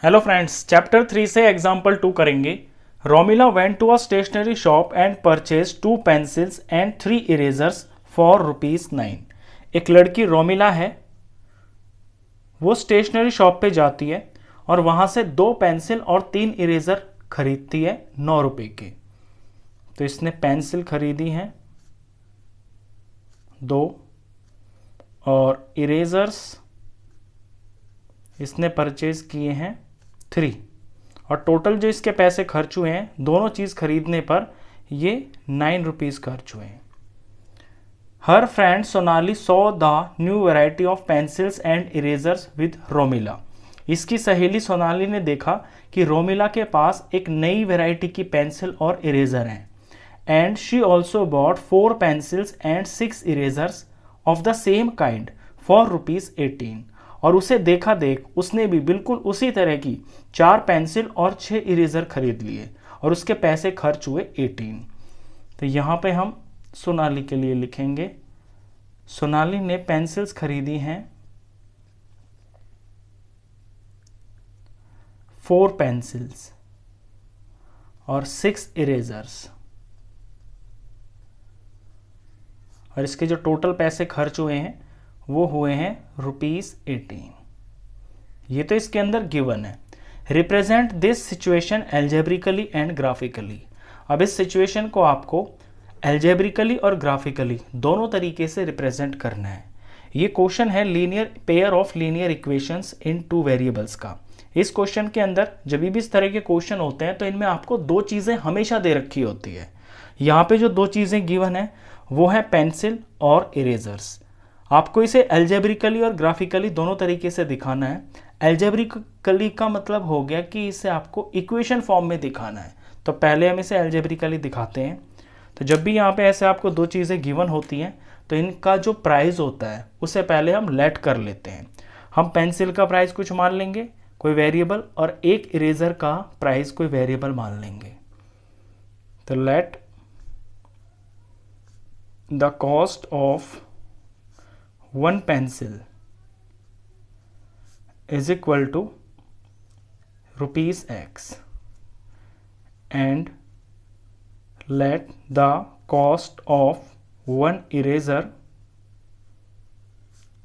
Hello friends, chapter 3 से example 2 करेंगे। Romila went to a stationery shop and purchase 2 pencils and 3 erasers for ₹9। एक लड़की रोमिला है, वो स्टेशनरी शॉप पे जाती है और वहां से 2 पेंसिल और 3 इरेजर खरीदती है ₹9 के। तो इसने पेंसिल खरीदी हैं 2 और इरेजर्स इसने परचेज किए हैं 3 और टोटल जो इसके पैसे खर्च हुए हैं दोनों चीज़ खरीदने पर ये ₹9 खर्च हुए हैं। हर friend Sonali saw the new variety of pencils and erasers with Romila. इसकी सहेली सोनाली ने देखा कि रोमिला के पास एक नई वैरायटी की पेंसिल और इरेजर हैं। And she also bought 4 pencils and 6 erasers of the same kind for ₹18। और उसे देखा देख उसने भी बिल्कुल उसी तरह की 4 पेंसिल और 6 इरेजर खरीद लिए और उसके पैसे खर्च हुए 18। तो यहाँ पे हम सोनाली के लिए लिखेंगे, सोनाली ने पेंसिल्स खरीदी हैं 4 पेंसिल्स और 6 इरेजर्स और इसके जो टोटल पैसे खर्च हुए हैं वो हुए हैं ₹18। ये तो इसके अंदर गिवन है। Represent this situation algebraically and graphically. अब इस सिचुएशन को आपको एल्जेब्रिकली और ग्राफिकली दोनों तरीके से रिप्रेजेंट करना है। ये क्वेश्चन है linear pair of linear equations in 2 variables का। इस क्वेश्चन के अंदर जब भी इस तरह के क्वेश्चन होते हैं तो इनमें आपको 2 चीज़ें हमेशा दे रखी होती है। यहाँ पे जो 2 चीज़ें गिवन है वो है पेंसिल और इरेजर्स। आपको इसे एल्जेब्रिकली और ग्राफिकली दोनों तरीके से दिखाना है। एल्जेब्रिकली का मतलब हो गया कि इसे आपको इक्वेशन फॉर्म में दिखाना है, तो पहले हम इसे एल्जेब्रिकली दिखाते हैं। तो जब भी यहाँ पे ऐसे आपको 2 चीज़ें गिवन होती हैं तो इनका जो प्राइस होता है उसे पहले हम लेट कर लेते हैं। हम पेंसिल का प्राइस कुछ मान लेंगे कोई वेरिएबल और एक इरेजर का प्राइस कोई वेरिएबल मान लेंगे। तो let the cost of 1 pencil is equal to ₹X and let the cost of 1 eraser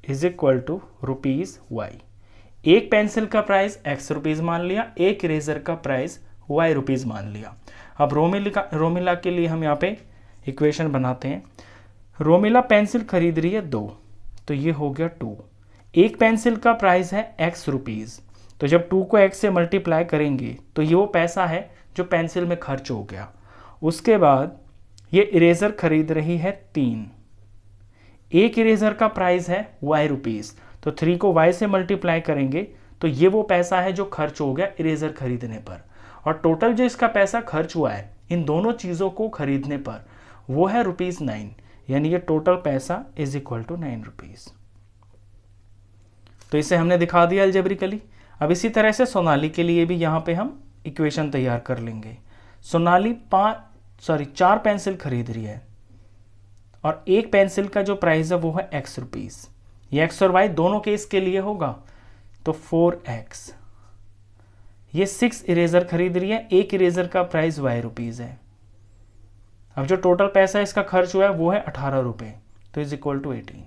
is equal to ₹Y। एक पेंसिल का प्राइस ₹X मान लिया, एक इरेजर का प्राइस ₹Y मान लिया। अब रोमिला के लिए हम यहाँ पे इक्वेशन बनाते हैं। रोमिला पेंसिल खरीद रही है 2, तो ये हो गया 2। एक पेंसिल का प्राइस है ₹X, तो जब 2 को X से मल्टीप्लाई करेंगे तो ये वो पैसा है जो पेंसिल में खर्च हो गया। उसके बाद ये इरेजर खरीद रही है 3। एक इरेजर का प्राइस है ₹Y, तो 3 को Y से मल्टीप्लाई करेंगे तो ये वो पैसा है जो खर्च हो गया इरेजर खरीदने पर। और टोटल जो इसका पैसा खर्च हुआ है इन दोनों चीज़ों को खरीदने पर वो है ₹9, यानी ये टोटल पैसा इज इक्वल टू ₹9। तो इसे हमने दिखा दिया एल्जेब्रिकली। अब इसी तरह से सोनाली के लिए भी यहाँ पे हम इक्वेशन तैयार कर लेंगे। सोनाली 4 पेंसिल खरीद रही है और एक पेंसिल का जो प्राइस है वो है ₹X। ये X और Y दोनों केस के लिए होगा, तो 4X। ये 6 इरेजर खरीद रही है, एक इरेजर का प्राइस ₹Y है। अब जो टोटल पैसा इसका खर्च हुआ है वो है ₹18, तो इज इक्वल टू 18।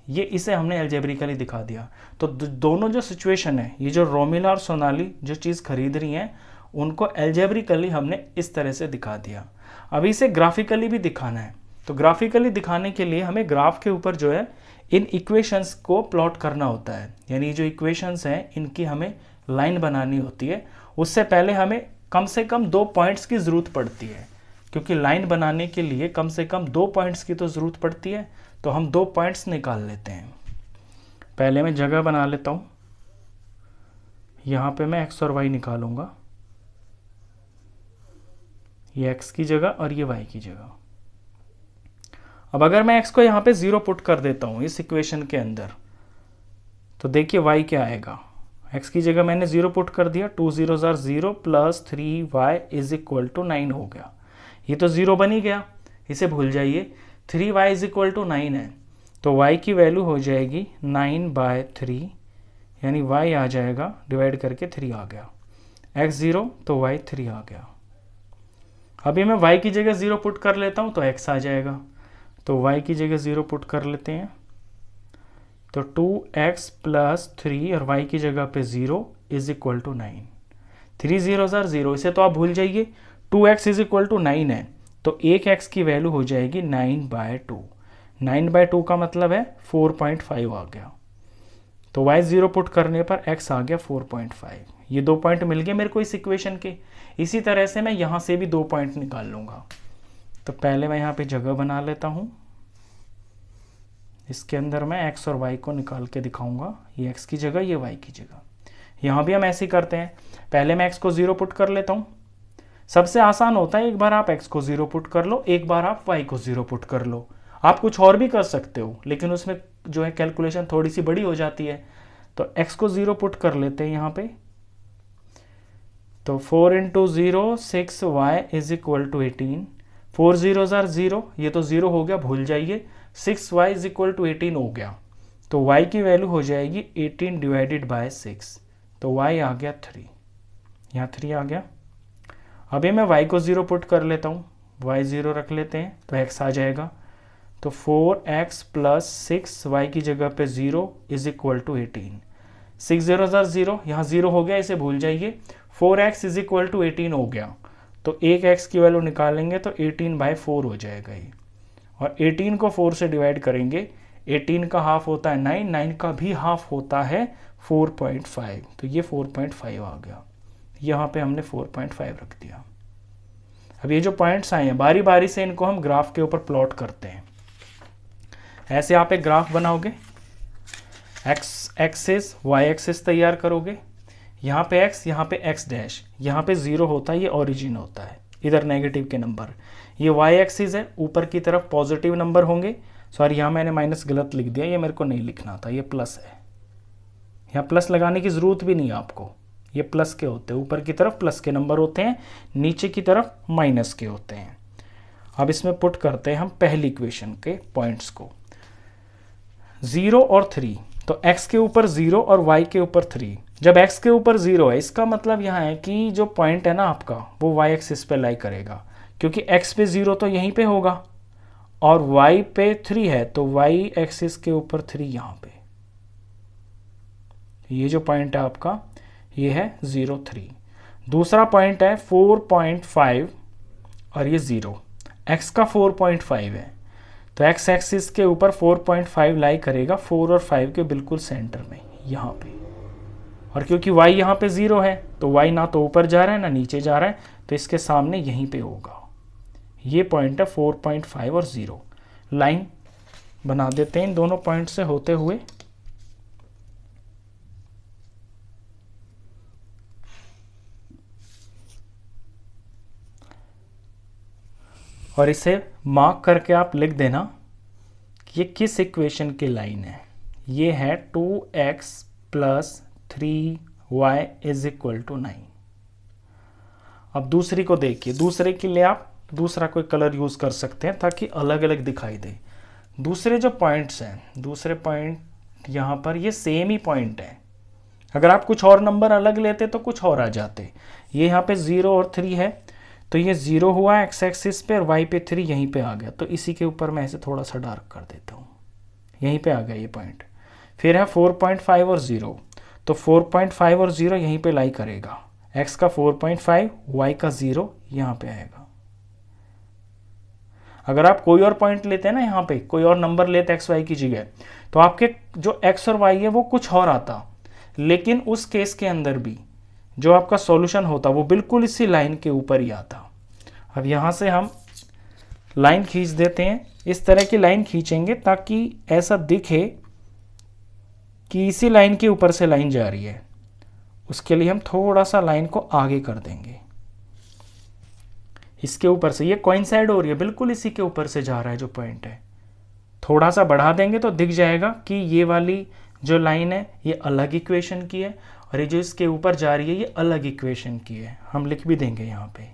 ये इसे हमने एल्जेब्रिकली दिखा दिया। तो दोनों जो सिचुएशन है, ये जो रोमिला और सोनाली जो चीज़ खरीद रही हैं उनको एल्जेब्रिकली हमने इस तरह से दिखा दिया। अभी इसे ग्राफिकली भी दिखाना है, तो ग्राफिकली दिखाने के लिए हमें ग्राफ के ऊपर जो है इन इक्वेशंस को प्लॉट करना होता है। यानी जो इक्वेशंस हैं इनकी हमें लाइन बनानी होती है। उससे पहले हमें कम से कम 2 पॉइंट्स की ज़रूरत पड़ती है, क्योंकि लाइन बनाने के लिए कम से कम 2 पॉइंट्स की तो ज़रूरत पड़ती है। तो हम 2 पॉइंट्स निकाल लेते हैं। पहले मैं जगह बना लेता हूँ, यहाँ पे मैं X और Y निकालूंगा, ये X की जगह और ये Y की जगह। अब अगर मैं X को यहाँ पे 0 पुट कर देता हूँ इस इक्वेशन के अंदर, तो देखिए Y क्या आएगा। X की जगह मैंने 0 पुट कर दिया, 2 zeros are 0 plus 3Y is equal to 9 हो गया। ये तो 0 बन ही गया, इसे भूल जाइए। 3Y इज इक्वल टू 9 है, तो Y की वैल्यू हो जाएगी 9/3 यानी y आ जाएगा डिवाइड करके 3 आ गया, x 0 तो y 3 आ गया। अभी मैं y की जगह 0 पुट कर लेता हूँ तो x आ जाएगा, तो y की जगह 0 पुट कर लेते हैं तो 2x प्लस 3 और y की जगह पे 0 इज इक्वल टू 9। 3 0 0, इसे तो आप भूल जाइए। 2x इज इक्वल टू 9 है तो एक x की वैल्यू हो जाएगी 9/2। 9/2 का मतलब है 4.5 आ गया, तो y 0 पुट करने पर x आ गया 4.5। ये 2 पॉइंट मिल गए मेरे को इस इक्वेशन के। इसी तरह से मैं यहाँ से भी 2 पॉइंट निकाल लूँगा। तो पहले मैं यहाँ पे जगह बना लेता हूँ, इसके अंदर मैं x और y को निकाल के दिखाऊंगा, ये x की जगह ये y की जगह। यहाँ भी हम ऐसे ही करते हैं, पहले मैं x को 0 पुट कर लेता हूँ। सबसे आसान होता है एक बार आप x को 0 पुट कर लो, एक बार आप y को 0 पुट कर लो। आप कुछ और भी कर सकते हो लेकिन उसमें जो है कैलकुलेशन थोड़ी सी बड़ी हो जाती है। तो x को 0 पुट कर लेते हैं यहाँ पे, तो 4 × 0 6y इज इक्वल टू 18। 4 0 0, ये तो 0 हो गया, भूल जाइए। 6y इज इक्वल टू 18 हो गया, तो y की वैल्यू हो जाएगी 18 डिवाइडेड बाय 6, तो y आ गया 3, यहाँ 3 आ गया। अभी मैं y को 0 पुट कर लेता हूँ, y 0 रख लेते हैं तो x आ जाएगा, तो 4x प्लस 6y की जगह पे 0 इज इक्वल टू 18। 6 0 0, यहाँ 0 हो गया, इसे भूल जाइए। 4x इज इक्वल टू 18 हो गया, तो एक x की वैल्यू निकालेंगे तो 18/4 हो जाएगा ये, और 18 को 4 से डिवाइड करेंगे। 18 का हाफ होता है 9, 9 का भी हाफ होता है 4.5, तो ये 4.5 आ गया। यहाँ पे हमने 4.5 रख दिया। अब ये जो पॉइंट्स आए हैं बारी बारी से इनको हम ग्राफ के ऊपर प्लॉट करते हैं। ऐसे आप एक ग्राफ बनाओगे, x एक्सिस y एक्सिस तैयार करोगे, यहाँ पे x, यहाँ पे x डैश, यहाँ पे 0 होता है, ये ओरिजिन होता है, इधर नेगेटिव के नंबर। ये y एक्सिस है, ऊपर की तरफ पॉजिटिव नंबर होंगे। सॉरी, यहाँ मैंने माइनस गलत लिख दिया, ये मेरे को नहीं लिखना था, ये प्लस है। यहाँ प्लस लगाने की ज़रूरत भी नहीं है आपको, ये प्लस के होते हैं, ऊपर की तरफ प्लस के नंबर होते हैं, नीचे की तरफ माइनस के होते हैं। अब इसमें पुट करते हैं हम पहली इक्वेशन के पॉइंट्स को, 0 और 3। तो x के ऊपर 0 और y के ऊपर 3। जब x के ऊपर 0 है, इसका मतलब यहाँ है कि जो पॉइंट है ना आपका, वो y एक्सिस पे लाई करेगा, क्योंकि x पे 0 तो यहीं पे होगा और y पे 3 है, तो y एक्सिस के ऊपर 3 यहाँ पे। ये जो पॉइंट है आपका, ये है 0 3। दूसरा पॉइंट है 4.5 और ये 0, x का 4.5 है, तो x एक्सिस के ऊपर 4.5 लाई करेगा 4 और 5 के बिल्कुल सेंटर में यहाँ पे। और क्योंकि y यहाँ पे 0 है, तो y ना तो ऊपर जा रहा है ना नीचे जा रहा है, तो इसके सामने यहीं पे होगा। ये पॉइंट है 4.5 और 0। लाइन बना देते हैं इन दोनों पॉइंट से होते हुए। और इसे मार्क करके आप लिख देना कि ये किस इक्वेशन की लाइन है। ये है 2x plus 3y is equal to 9। अब दूसरी को देखिए, दूसरे के लिए आप दूसरा कोई कलर यूज़ कर सकते हैं ताकि अलग अलग दिखाई दे। दूसरे जो पॉइंट्स हैं, दूसरे पॉइंट यहाँ पर ये सेम ही पॉइंट है। अगर आप कुछ और नंबर अलग लेते तो कुछ और आ जाते। ये यहाँ पे 0 और 3 है, तो ये 0 हुआ x एक्सिस पे और y पे 3 यहीं पे आ गया, तो इसी के ऊपर मैं इसे थोड़ा सा डार्क कर देता हूँ। यहीं पे आ गया ये पॉइंट। फिर है 4.5 और 0, तो 4.5 और 0 यहीं पे लाई करेगा। x का 4.5, y का 0 यहाँ पे आएगा। अगर आप कोई और पॉइंट लेते हैं ना, यहाँ पे कोई और नंबर लेते x y की जगह, तो आपके जो x और y है वो कुछ और आता, लेकिन उस केस के अंदर भी जो आपका सॉल्यूशन होता वो बिल्कुल इसी लाइन के ऊपर ही आता। अब यहाँ से हम लाइन खींच देते हैं, इस तरह की लाइन खींचेंगे ताकि ऐसा दिखे कि इसी लाइन के ऊपर से लाइन जा रही है। उसके लिए हम थोड़ा सा लाइन को आगे कर देंगे, इसके ऊपर से ये कोइंसाइड हो रही है, बिल्कुल इसी के ऊपर से जा रहा है जो पॉइंट है। थोड़ा सा बढ़ा देंगे तो दिख जाएगा कि ये वाली जो लाइन है ये अलग इक्वेशन की है और ये जो इसके ऊपर जा रही है ये अलग इक्वेशन की है। हम लिख भी देंगे यहाँ पे,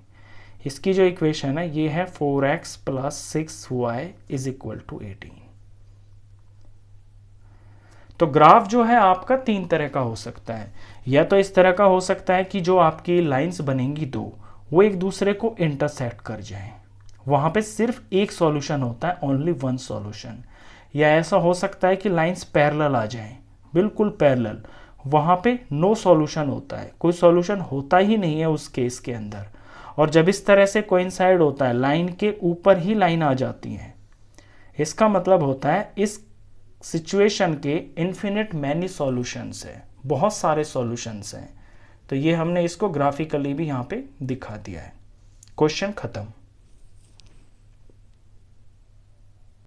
इसकी जो इक्वेशन है ये है 4x plus 6y is equal to 18। तो ग्राफ जो है आपका 3 तरह का हो सकता है। या तो इस तरह का हो सकता है कि जो आपकी लाइंस बनेंगी दो, वो एक दूसरे को इंटरसेक्ट कर जाएं, वहाँ पे सिर्फ एक सॉल्यूशन होता है, ओनली वन सॉल्यूशन। या ऐसा हो सकता है कि लाइंस पैरेलल आ जाएं, बिल्कुल पैरेलल, वहाँ पे नो सॉल्यूशन होता है, कोई सॉल्यूशन होता ही नहीं है उस केस के अंदर। और जब इस तरह से कोइंसाइड होता है, लाइन के ऊपर ही लाइन आ जाती है, इसका मतलब होता है इस सिचुएशन के इन्फिनिट मैनी सॉल्यूशंस है, बहुत सारे सॉल्यूशंस हैं। तो ये हमने इसको ग्राफिकली भी यहाँ पे दिखा दिया है। क्वेश्चन खत्म।